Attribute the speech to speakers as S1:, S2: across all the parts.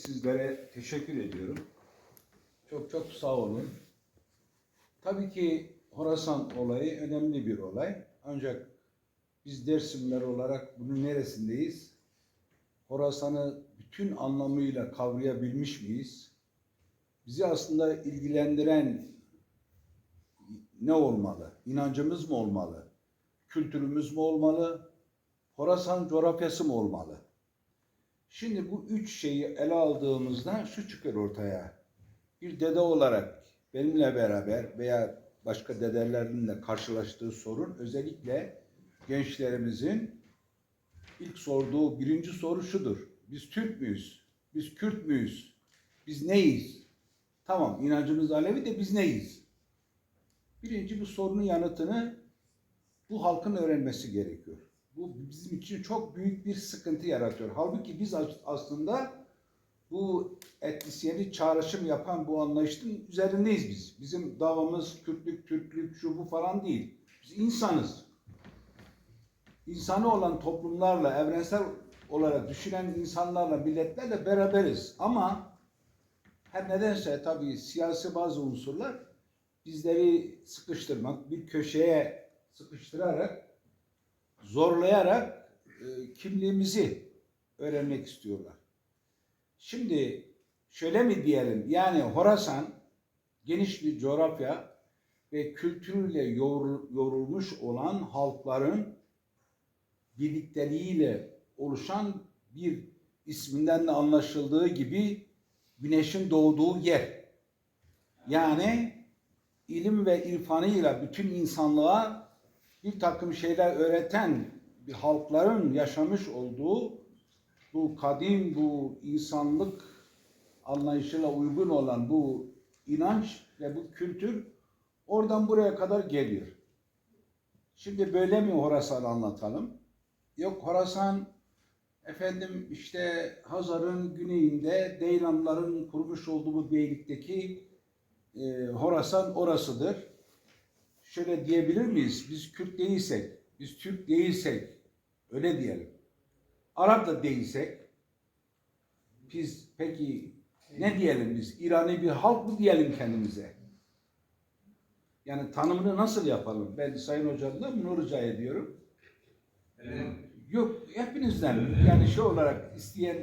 S1: sizlere teşekkür ediyorum. Çok çok sağ olun. Tabii ki Horasan olayı önemli bir olay. Ancak biz Dersimler olarak bunun neresindeyiz? Horasan'ı bütün anlamıyla kavrayabilmiş miyiz? Bizi aslında ilgilendiren ne olmalı? İnancımız mı olmalı? Kültürümüz mü olmalı? Horasan coğrafyası mı olmalı? Şimdi bu üç şeyi ele aldığımızda şu çıkıyor ortaya. Bir dede olarak benimle beraber veya başka dedelerimle karşılaştığı sorun özellikle gençlerimizin ilk sorduğu birinci soru şudur. Biz Türk müyüz? Biz Kürt müyüz? Biz neyiz? Tamam, inancımız Alevi de biz neyiz? Birinci bu sorunun yanıtını bu halkın öğrenmesi gerekiyor. Bu bizim için çok büyük bir sıkıntı yaratıyor. Halbuki biz aslında bu etnisyeni çağrışım yapan bu anlayışın üzerindeyiz biz. Bizim davamız Kürtlük, Türklük, şu bu falan değil. Biz insanız. İnsanı olan toplumlarla, evrensel olarak düşünen insanlarla, milletlerle beraberiz. Ama her nedense tabii siyasi bazı unsurlar bizleri sıkıştırmak, bir köşeye sıkıştırarak, zorlayarak kimliğimizi öğrenmek istiyorlar. Şimdi şöyle mi diyelim, yani Horasan geniş bir coğrafya ve kültürüyle yoğrulmuş olan halkların birlikteliğiyle oluşan bir isminden de anlaşıldığı gibi güneşin doğduğu yer. Yani ilim ve irfanıyla bütün insanlığa bir takım şeyler öğreten bir halkların yaşamış olduğu bu kadim, bu insanlık anlayışıyla uygun olan bu inanç ve bu kültür oradan buraya kadar geliyor. Şimdi böyle mi Horasan'ı anlatalım? Yok, Horasan efendim işte Hazar'ın güneyinde Deylanların kurmuş olduğu bu beylikteki Horasan orasıdır. Şöyle diyebilir miyiz? Biz Kürt değilsek, biz Türk değilsek, öyle diyelim. Arap da değilsek, biz peki ne diyelim biz? İrani bir halk mı diyelim kendimize? Yani tanımını nasıl yapalım? Ben Sayın Hocam'dan bunu rica ediyorum. Yok, hepinizden yani şey olarak isteyen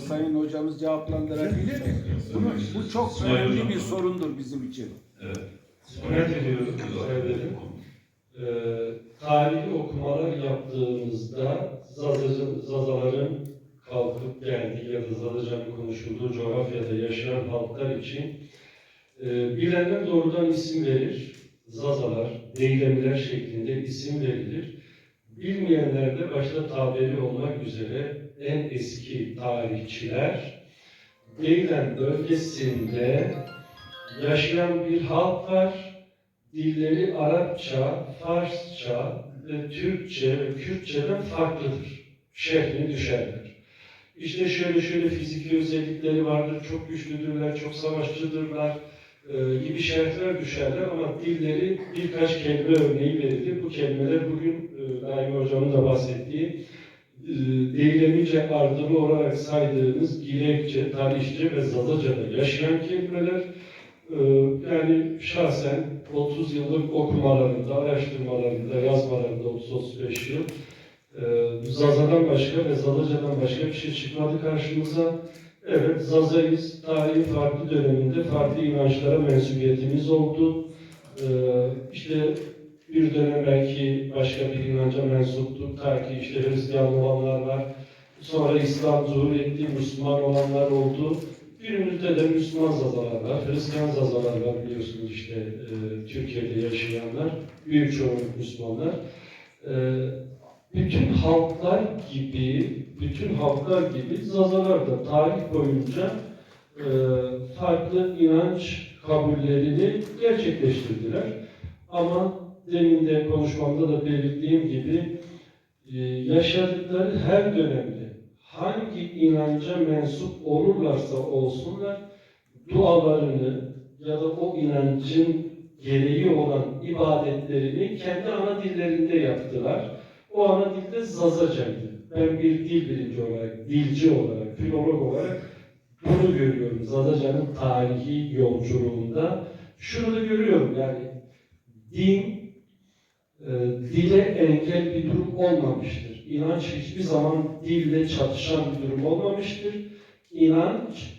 S1: Sayın Hocamız cevaplandırabilir. Bu çok önemli bir sorundur bizim için.
S2: Evet. Hürmet ediyorum. Tarihi okumalar yaptığımızda Zazaların kalkıp geldiği ya da Zazacan'ın konuşulduğu coğrafyada yaşayan halklar için bilenler doğrudan isim verir. Zazalar, Deylemiler şeklinde isim verilir. Bilmeyenler de başta tabiri olmak üzere en eski tarihçiler Deylen bölgesinde yaşayan bir halk var. Dilleri Arapça, Farsça ve Türkçe ve Kürtçeden farklıdır. Şehrini düşerler. İşte şöyle fiziki özellikleri vardır, çok güçlüdürler, çok savaşçıdırlar gibi şerhler düşerler ama dilleri birkaç kelime örneği verilir. Bu kelimeler bugün Naim Hocam'ın da bahsettiği Deylemice ardını olarak saydığımız Girekçe, Talişçe ve Zazaca'da yaşayan kelimeler. Yani şahsen 30 yıllık okumalarında, araştırmalarında, yazmalarında 30-35 yıl Zaza'dan başka ve Zazaca'dan başka bir şey çıkmadı karşımıza. Evet, Zaza'yız. Tarihin farklı döneminde farklı inançlara mensubiyetimiz oldu. İşte bir dönem belki başka bir inanca mensuptuk. Ta ki işte Hristiyan olanlar var. Sonra İslam zuhur etti, Müslüman olanlar oldu. Günümüzde de Müslüman Zazalar var, Hristiyan Zazalar var biliyorsunuz işte Türkiye'de yaşayanlar, büyük çoğunluk Müslümanlar. Bütün halklar gibi Zazalar da tarih boyunca farklı inanç kabullerini gerçekleştirdiler. Ama demin de konuşmamda da belirttiğim gibi yaşadıkları her dönemde hangi inanca mensup olurlarsa olsunlar dualarını ya da o inancın gereği olan ibadetlerini kendi ana dillerinde yaptılar. O ana dilde Zazacaydı. Ben bir dil bilimci olarak, dilci olarak, filolog olarak bu ruhunu görüyorum Zazacan'ın tarihi yolculuğunda. Şunu da görüyorum, yani din, dile engel bir durum olmamıştır. İnanç hiçbir zaman dille çatışan bir durum olmamıştır. İnanç,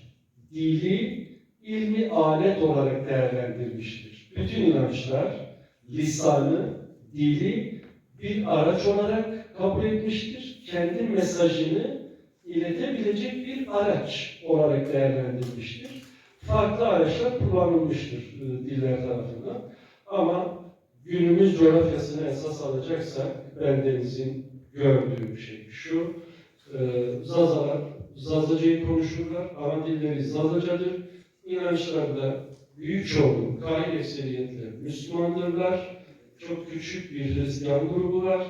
S2: dili ilmi alet olarak değerlendirmiştir. Bütün inançlar lisanı, dili bir araç olarak kabul etmiştir. Kendi mesajını iletebilecek bir araç olarak değerlendirmiştir. Farklı araçlar kullanılmıştır diller tarafından. Ama günümüz coğrafyasını esas alacaksak bendenizin gördüğü şey şu: Zazalar Zazacayı konuşurlar, ana dilleri Zazacadır. İnançlarda büyük çoğunluk, gayri ekseriyetle Müslümandırlar. Çok küçük bir Hristiyan grubu var.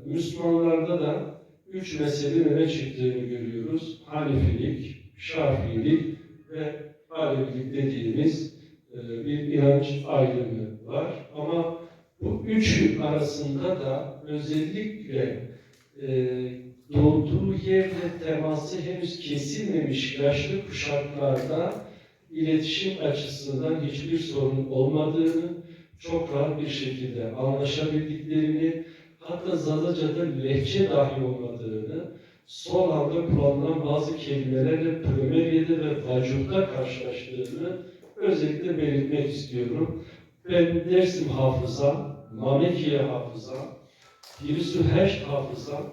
S2: Müslümanlarda da 3 mezhebin öne çıktığını görüyoruz. Hanefilik, Şafiilik ve Alevilik dediğimiz bir inanç ayrımı var. Ama bu üçü arasında da özellikle doğduğu yerle teması henüz kesilmemiş yaşlı kuşaklarda iletişim açısından hiçbir sorun olmadığını, çok rahat bir şekilde anlaşabildiklerini, hatta Zazaca'da lehçe dahi olmadığını, son anda kullanılan bazı kelimelerle Prömerye'de ve Vacut'ta karşılaştığını özellikle belirtmek istiyorum. Ben Dersim hafızam, Mamekiye hafızam, Giresunheşt hafızam,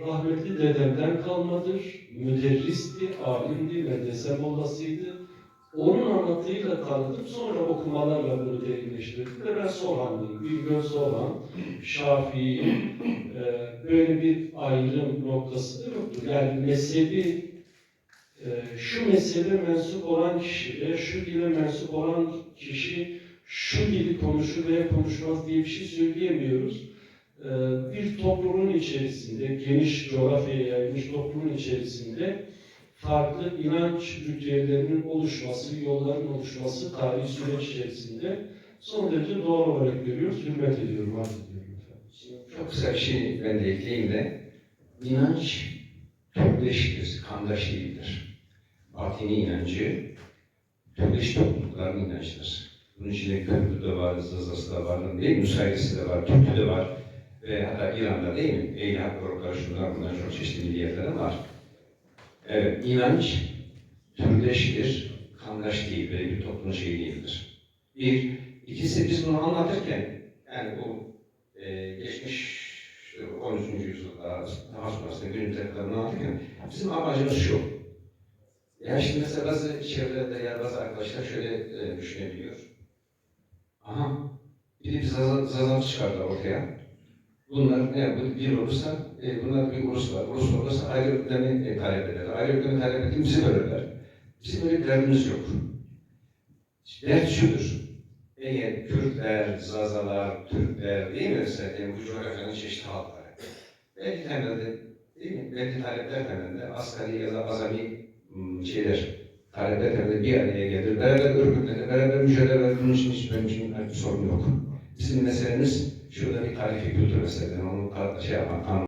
S2: rahmetli dedemden kalmadır. Müderristi, alimdi, medrese mollasıydı. Onun anlatıyla tanıdım, sonra okumalarla bunu derinleştirdim ve ben Soğanlıyım, Bingöl Soğan, Şafii, böyle bir ayrım noktası da yoktur. Yani mezhebi, şu mezhebe mensup olan kişi veya şu dile mensup olan kişi şu dili konuşur veya konuşmaz diye bir şey söyleyemiyoruz. Bir toplumun içerisinde, geniş coğrafyaya yayılmış toplumun içerisinde farklı inanç ritüellerinin oluşması, yolların oluşması tarihi süreç içerisinde son derece doğal olarak görüyoruz. Hürmet ediyorum, arz ediyorum efendim.
S3: Çok kısa bir şey ben de ekleyeyim de. İnanç türdeştir, kandaş değildir. Batini inancı türdeş toplulukların inançıdır. Bunun içinde Kürdü de var, Zazası da var, değil mi? Nusayrisi de var, Türkü de var. Ve hatta İran'da değil mi? Ehli hak grupları, şunlar bunlar çok çeşitli milliyetler var. Evet, inanç türdeştir, kandaş değil, böyle bir toplumun şeyi değildir. Bir, ikisi biz bunu anlatırken, yani bu geçmiş 13. yüzyılda, daha sonrasında günümüze kadar anlatırken, bizim amacımız şu. Yani şimdi mesela bazı çevrelerde ya bazı arkadaşlar şöyle düşünebiliyor. Aha, bir zazal çıkardı ortaya. Bunlar ne bir olursa, bunlar bir ulus var. Ulus olursa ayrı hükümlerini talep eder. Ayrı hükümlerini talep edince bizi bölürler. Bizim öyle bir derdimiz yok. Dert şudur. Eğer Kürtler, Zazalar, Türkler değil mi mesela bu coğrafyanın çeşitli halkları. Belki temelde, değil mi? Belki talepler temelde asgari ya da azami talepler temelde bir araya gelir. Beraber örgütlenir, beraber mücadele eder. Bunun için hiç benim için bir sorun yok. Bizim meselemiz şurada bir tarifi kültür meselesi. Onu şey yapan,